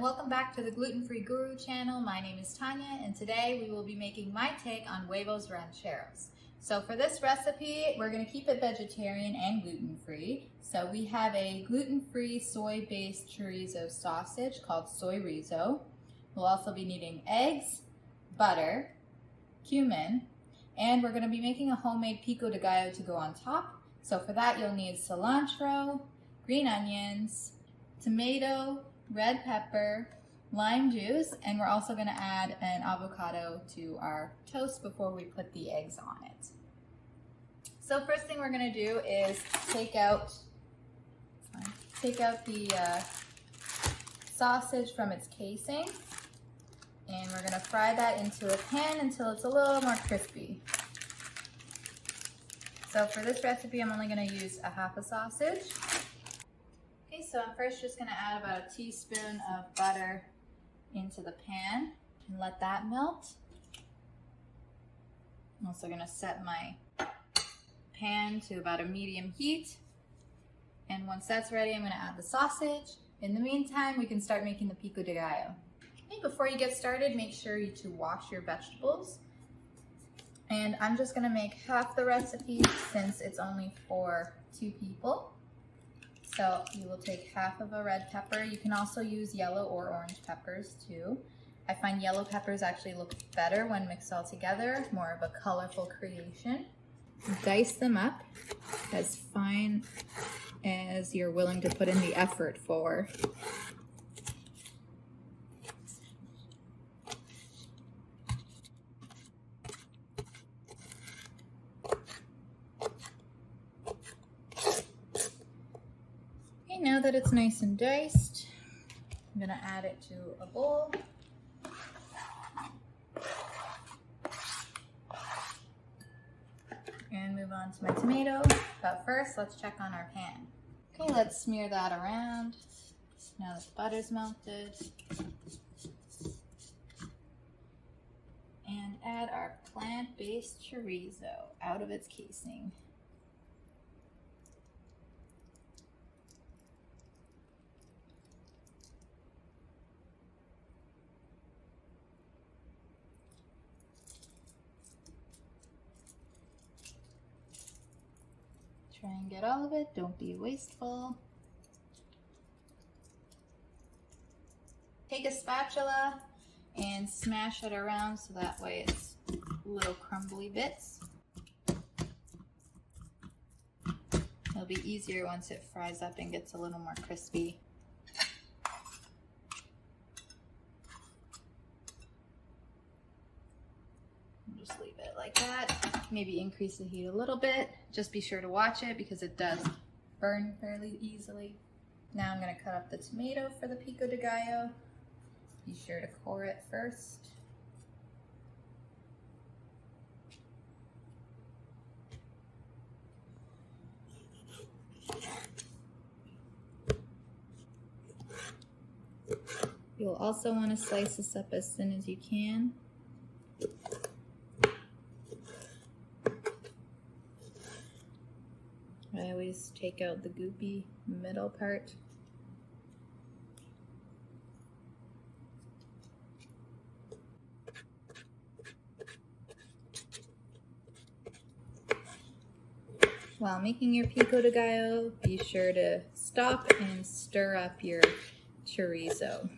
welcome back to the Gluten-Free Guru channel. My name is Tanya and today we will be making my take on Huevos rancheros. So for this recipe, we're going to keep it vegetarian and gluten-free. So we have a gluten-free soy-based chorizo sausage called Soyrizo. We'll also be needing eggs, butter, cumin, and we're going to be making a homemade Pico de Gallo to go on top. So for that you'll need cilantro, green onions, tomato, red pepper, lime juice, and we're also going to add an avocado to our toast before we put the eggs on it. So first thing we're going to do is take out the sausage from its casing, and we're going to fry that into a pan until it's a little more crispy. So for this recipe I'm only going to use a half a sausage. Okay, so I'm first just going to add about a teaspoon of butter into the pan and let that melt. I'm also going to set my pan to about a medium heat, and once that's ready I'm going to add the sausage. In the meantime we can start making the Pico de Gallo. Okay, before you get started, make sure to wash your vegetables, and I'm just going to make half the recipe since it's only for 2 people. So you will take half of a red pepper. You can also use yellow or orange peppers too. I find yellow peppers actually look better when mixed all together, more of a colorful creation. Dice them up as fine as you're willing to put in the effort for. Now that it's nice and diced, I'm going to add it to a bowl. And move on to my tomato. But first, let's check on our pan. Okay, let's smear that around. Now that the butter's melted. And add our plant-based chorizo out of its casing. Try and get all of it, don't be wasteful. Take a spatula and smash it around so that way it's little crumbly bits. It'll be easier once it fries up and gets a little more crispy. Just leave it like that. Maybe increase the heat a little bit. Just be sure to watch it because it does burn fairly easily. Now I'm going to cut up the tomato for the Pico de Gallo. Be sure to core it first. You'll also want to slice this up as thin as you can. I always take out the goopy middle part. While making your Pico de Gallo, be sure to stop and stir up your chorizo.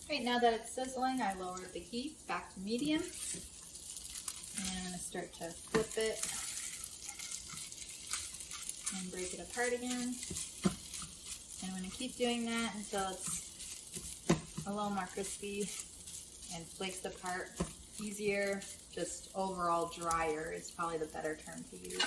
Right, now that it's sizzling, I lowered the heat back to medium, and I'm going to start to flip it and break it apart again. And I'm going to keep doing that until it's a little more crispy and flakes apart easier. Just overall drier is probably the better term to use.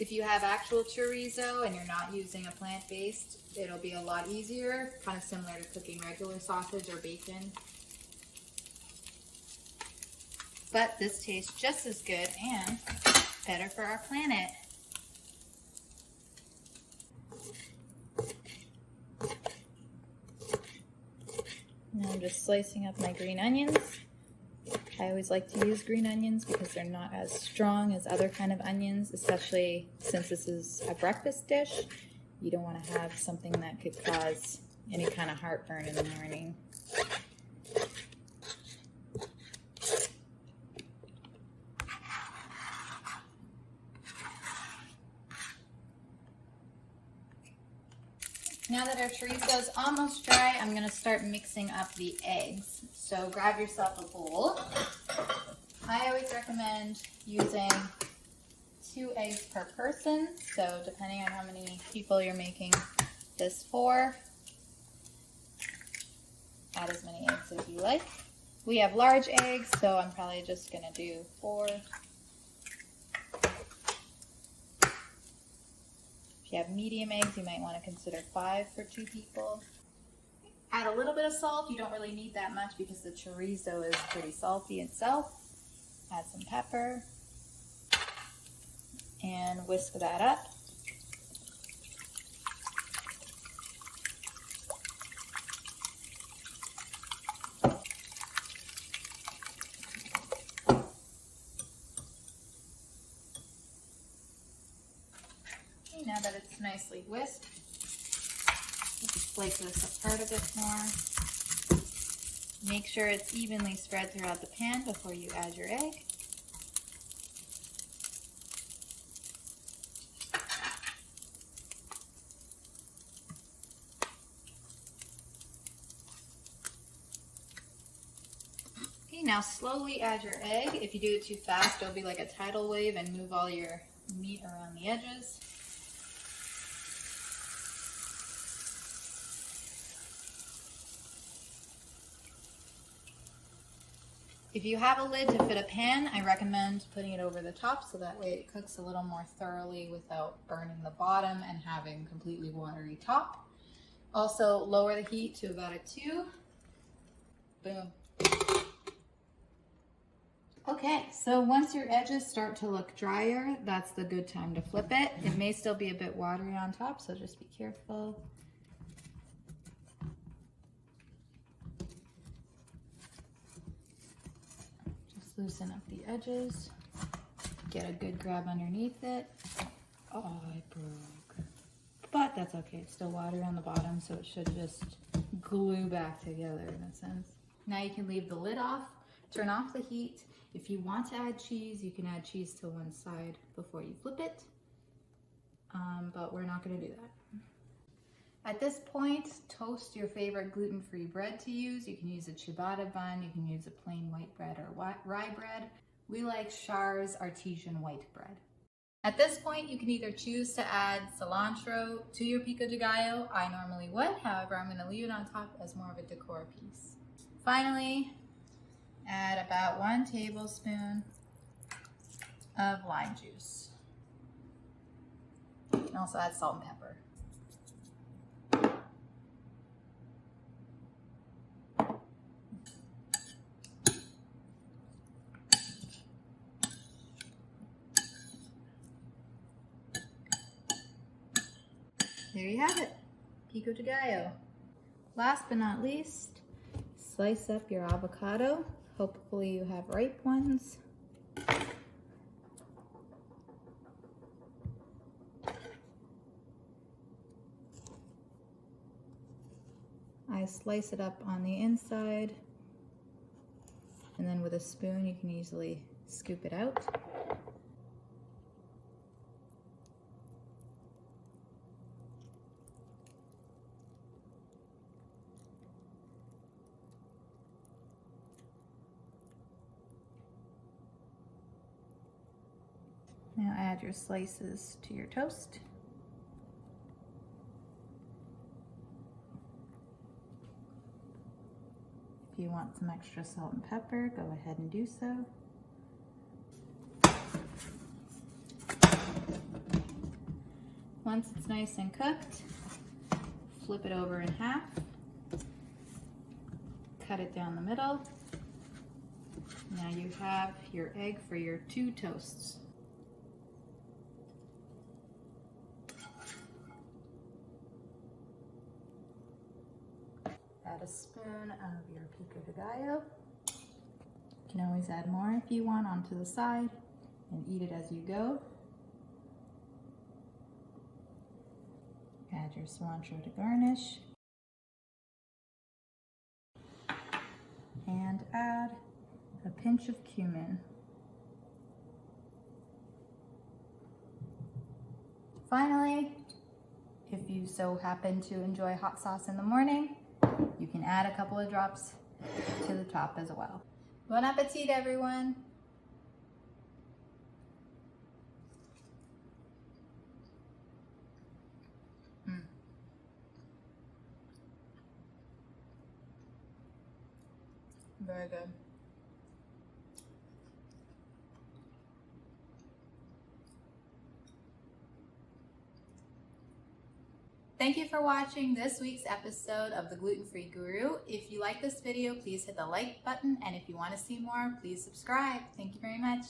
If you have actual chorizo and you're not using a plant-based, it'll be a lot easier, kind of similar to cooking regular sausage or bacon. But this tastes just as good and better for our planet. Now I'm just slicing up my green onions. I always like to use green onions because they're not as strong as other kind of onions, especially since this is a breakfast dish. You don't want to have something that could cause any kind of heartburn in the morning. Now that our chorizo is almost dry, I'm going to start mixing up the eggs. So grab yourself a bowl. I always recommend using 2 eggs per person. So depending on how many people you're making this for, add as many eggs as you like. We have large eggs, so I'm probably just going to do 4. If you have medium eggs, you might want to consider 5 for 2 people. Add a little bit of salt. You don't really need that much because the chorizo is pretty salty itself. Add some pepper and whisk that up. Okay, now that it's nicely whisked, let's flake this apart a bit more. Make sure it's evenly spread throughout the pan before you add your egg. Okay, now slowly add your egg. If you do it too fast, it'll be like a tidal wave and move all your meat around the edges. If you have a lid to fit a pan, I recommend putting it over the top so that way it cooks a little more thoroughly without burning the bottom and having completely watery top. Also, lower the heat to about a 2. Boom. Okay, so once your edges start to look drier, that's the good time to flip it. It may still be a bit watery on top, so just be careful. Just loosen up the edges. Get a good grab underneath it. Oh, it broke. But that's okay, it's still watery on the bottom, so it should just glue back together in a sense. Now you can leave the lid off, turn off the heat. If you want to add cheese, you can add cheese to one side before you flip it, but we're not going to do that. At this point, toast your favorite gluten-free bread to use. You can use a ciabatta bun, you can use a plain white bread or rye bread. We like Char's artesian white bread. At this point, you can either choose to add cilantro to your Pico de Gallo. I normally would, however, I'm going to leave it on top as more of a decor piece. Finally, add about 1 tablespoon of lime juice. You can also add salt and pepper. There you have it, Pico de Gallo. Last but not least, slice up your avocado. Hopefully you have ripe ones. I slice it up on the inside, and then with a spoon you can easily scoop it out. Now add your slices to your toast. If you want some extra salt and pepper, go ahead and do so. Once it's nice and cooked, flip it over in half, cut it down the middle. Now you have your egg for your 2 toasts. Add a spoon of your Pico de Gallo. You can always add more if you want onto the side and eat it as you go. Add your cilantro to garnish. And add a pinch of cumin. Finally, if you so happen to enjoy hot sauce in the morning, you can add a couple of drops to the top as well. Bon appetit, everyone! Very good. Thank you for watching this week's episode of the Gluten-Free Guru. If you like this video, please hit the like button, and if you want to see more, please subscribe. Thank you very much.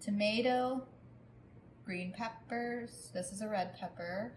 Tomato, green peppers, this is a red pepper,